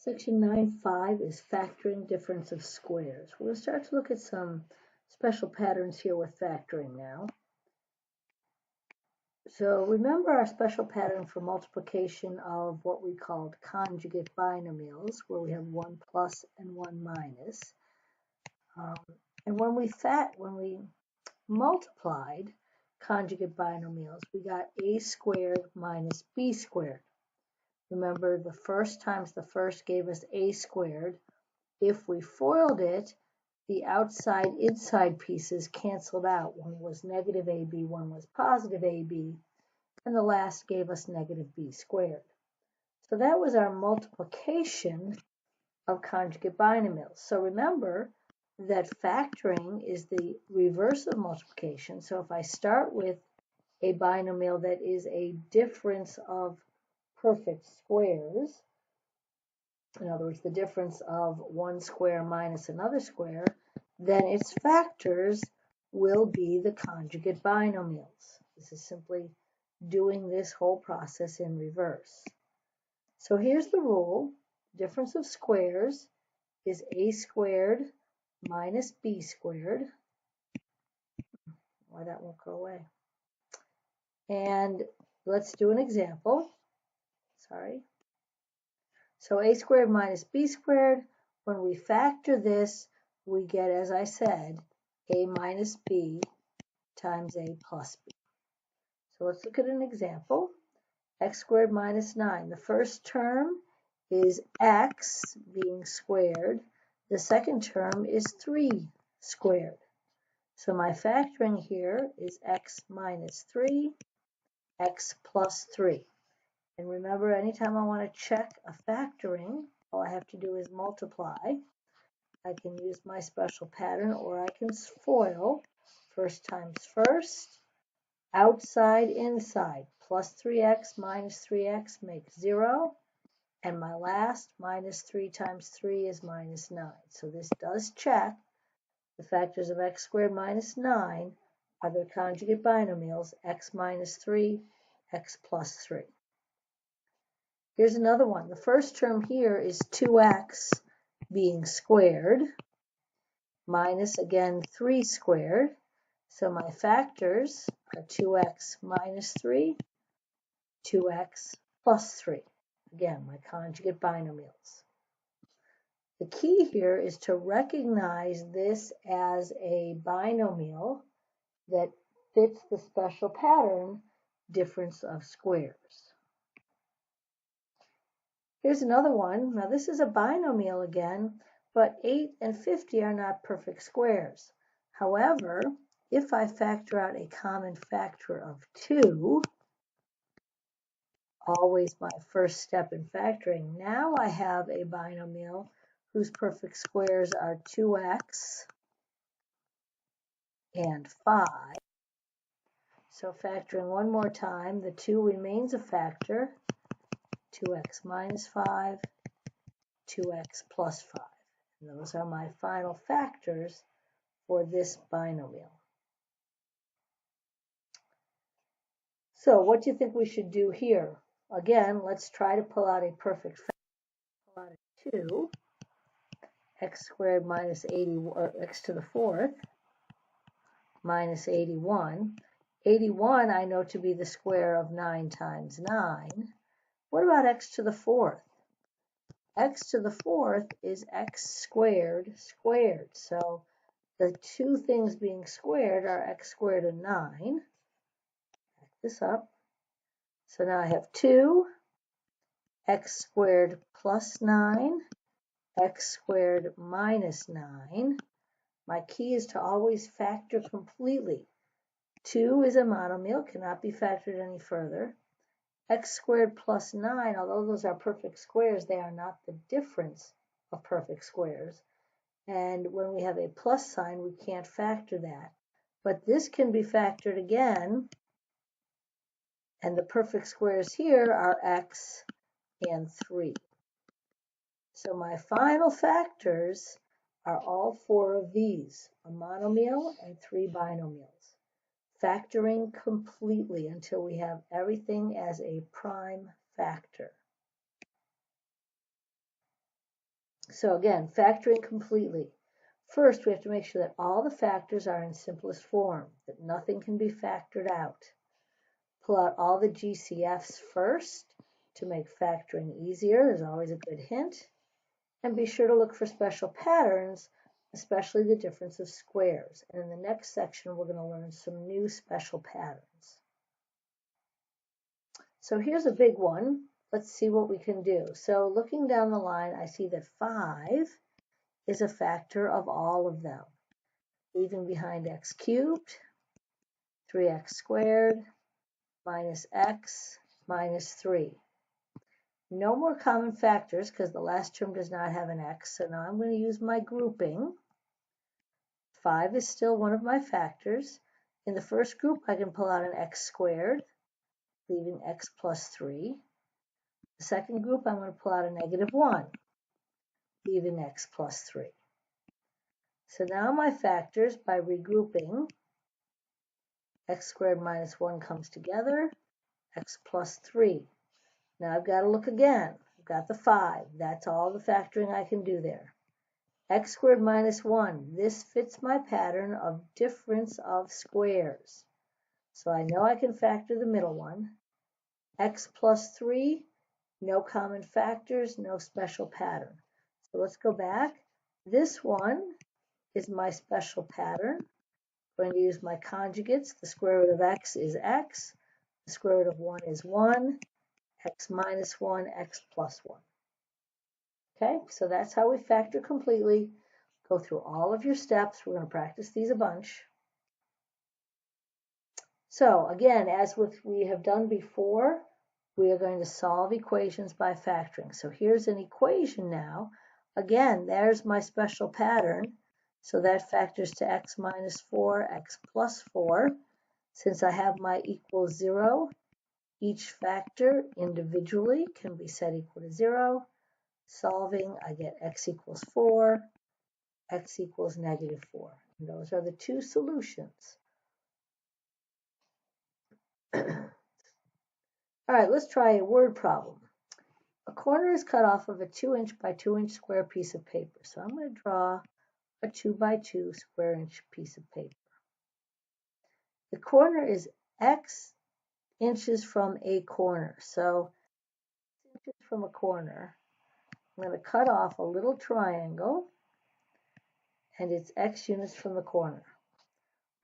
Section 9.5 is factoring difference of squares. We're going to start to look at some special patterns here with factoring now. So remember our special pattern for multiplication of what we called conjugate binomials, where we have 1 plus and 1 minus. And when we multiplied conjugate binomials, we got a squared minus b squared. Remember, the first times the first gave us a squared. If we FOILed it, the outside-inside pieces canceled out. One was negative ab, one was positive ab, and the last gave us negative b squared. So that was our multiplication of conjugate binomials. So remember that factoring is the reverse of multiplication. So if I start with a binomial that is a difference of perfect squares, in other words, the difference of one square minus another square, then its factors will be the conjugate binomials. This is simply doing this whole process in reverse. So here's the rule. Difference of squares is a squared minus b squared. Why that won't go away. And let's do an example. Sorry. So a squared minus b squared, when we factor this, we get, as I said, a minus b times a plus b. So let's look at an example. X squared minus 9. The first term is x being squared. The second term is 3 squared. So my factoring here is x minus 3, x plus 3. And remember, anytime I want to check a factoring, all I have to do is multiply. I can use my special pattern, or I can FOIL. First times first, outside, inside. Plus 3x minus 3x makes 0. And my last, minus 3 times 3 is minus 9. So this does check. The factors of x squared minus 9 are their conjugate binomials, x minus 3, x plus 3. Here's another one. The first term here is 2x being squared minus, again, 3 squared. So my factors are 2x minus 3, 2x plus 3. Again, my conjugate binomials. The key here is to recognize this as a binomial that fits the special pattern difference of squares. Here's another one. Now this is a binomial again, but 8 and 50 are not perfect squares. However, if I factor out a common factor of 2, always my first step in factoring, now I have a binomial whose perfect squares are 2x and 5. So factoring one more time, the 2 remains a factor. 2x minus 5, 2x plus 5. And those are my final factors for this binomial. So what do you think we should do here? Again, let's try to pull out a perfect factor. Pull out a 2, x squared minus 80, or x to the 4th, minus 81. 81 I know to be the square of 9 times 9. What about x to the 4th? X to the 4th is x squared squared. So the two things being squared are x squared and 9. Back this up. So now I have 2, x squared plus 9, x squared minus 9. My key is to always factor completely. 2 is a monomial, cannot be factored any further. X squared plus 9, although those are perfect squares, they are not the difference of perfect squares. And when we have a plus sign, we can't factor that. But this can be factored again, and the perfect squares here are x and 3. So my final factors are all 4 of these, a monomial and 3 binomials. Factoring completely until we have everything as a prime factor. So again, factoring completely. First, we have to make sure that all the factors are in simplest form, that nothing can be factored out. Pull out all the GCFs first to make factoring easier. There's always a good hint. And be sure to look for special patterns, especially the difference of squares. And in the next section, we're going to learn some new special patterns. So here's a big one. Let's see what we can do. So looking down the line, I see that 5 is a factor of all of them, leaving behind x cubed, 3x squared, minus x, minus 3. No more common factors because the last term does not have an x, so now I'm going to use my grouping. 5 is still one of my factors. In the first group, I can pull out an x squared, leaving x plus 3. The second group, I'm going to pull out a negative 1, leaving x plus 3. So now my factors, by regrouping, x squared minus 1 comes together, x plus 3. Now I've got to look again. I've got the 5. That's all the factoring I can do there. X squared minus 1. This fits my pattern of difference of squares. So I know I can factor the middle one. X plus 3, no common factors, no special pattern. So let's go back. This one is my special pattern. I'm going to use my conjugates. The square root of x is x. The square root of 1 is 1. X minus 1, x plus 1. Okay, so that's how we factor completely. Go through all of your steps. We're going to practice these a bunch. So again, as we have done before, we are going to solve equations by factoring. So here's an equation now. Again, there's my special pattern. So that factors to x minus 4, x plus 4. Since I have my equals 0, each factor individually can be set equal to 0. Solving, I get x equals 4, x equals negative 4. And those are the two solutions. All right, let's try a word problem. A corner is cut off of a 2-inch by 2-inch square piece of paper. So I'm going to draw a 2 by 2 square inch piece of paper. The corner is x inches from a corner. So inches from a corner, I'm going to cut off a little triangle, and it's x units from the corner.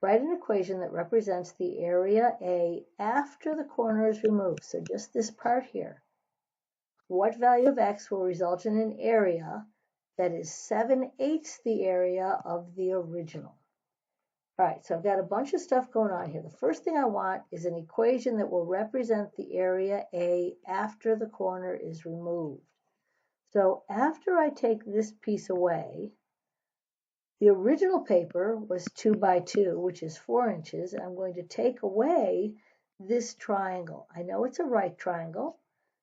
Write an equation that represents the area A after the corner is removed. So just this part here. What value of x will result in an area that is 7/8 the area of the original? All right, so I've got a bunch of stuff going on here. The first thing I want is an equation that will represent the area A after the corner is removed. So after I take this piece away, the original paper was 2 by 2, which is 4 inches. I'm going to take away this triangle. I know it's a right triangle,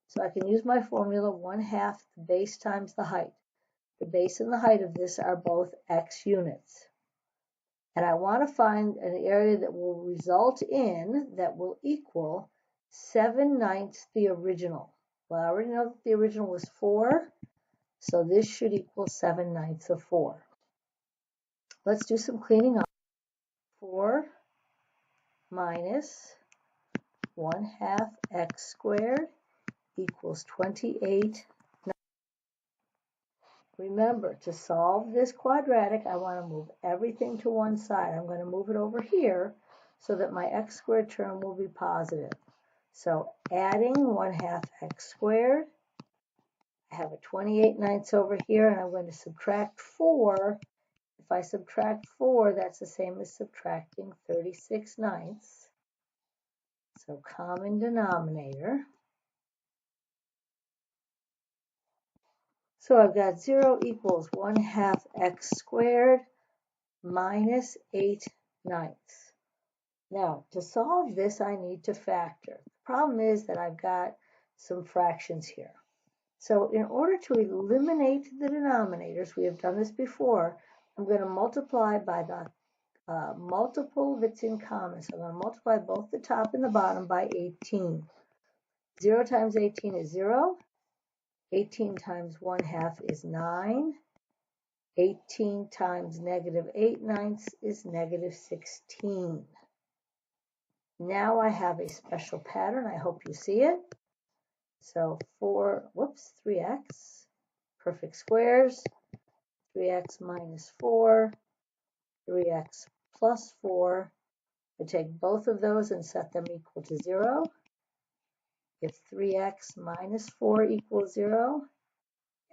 so I can use my formula 1/2 the base times the height. The base and the height of this are both x units. And I want to find an area that will result in, that will equal 7/9 the original. Well, I already know that the original was 4, so this should equal 7/9 of 4. Let's do some cleaning up. 4 minus 1/2 x squared equals 28. Remember, to solve this quadratic, I want to move everything to one side. I'm going to move it over here so that my x squared term will be positive. So adding 1/2 x squared, I have a 28/9 over here, and I'm going to subtract 4. If I subtract 4, that's the same as subtracting 36/9. So common denominator. So I've got 0 equals 1/2 x squared minus 8/9. Now, to solve this, I need to factor. The problem is that I've got some fractions here. So in order to eliminate the denominators, we have done this before, I'm going to multiply by the multiple that's in common. So I'm going to multiply both the top and the bottom by 18. 0 times 18 is 0. 18 times 1/2 is 9. 18 times negative 8/9 is negative 16. Now I have a special pattern. I hope you see it. So 3x, perfect squares, 3x minus 4, 3x plus 4. I take both of those and set them equal to 0. If 3x minus 4 equals 0,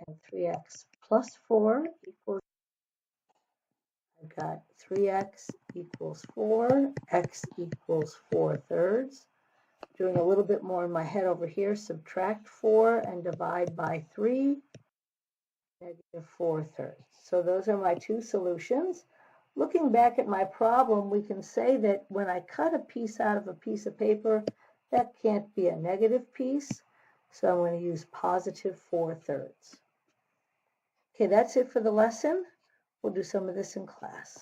and 3x plus 4 equals, I've got 3x equals 4, x equals 4/3. Doing a little bit more in my head over here, subtract 4 and divide by 3, negative 4/3. So those are my two solutions. Looking back at my problem, we can say that when I cut a piece out of a piece of paper, that can't be a negative piece. So I'm going to use positive 4/3. Okay, that's it for the lesson. We'll do some of this in class.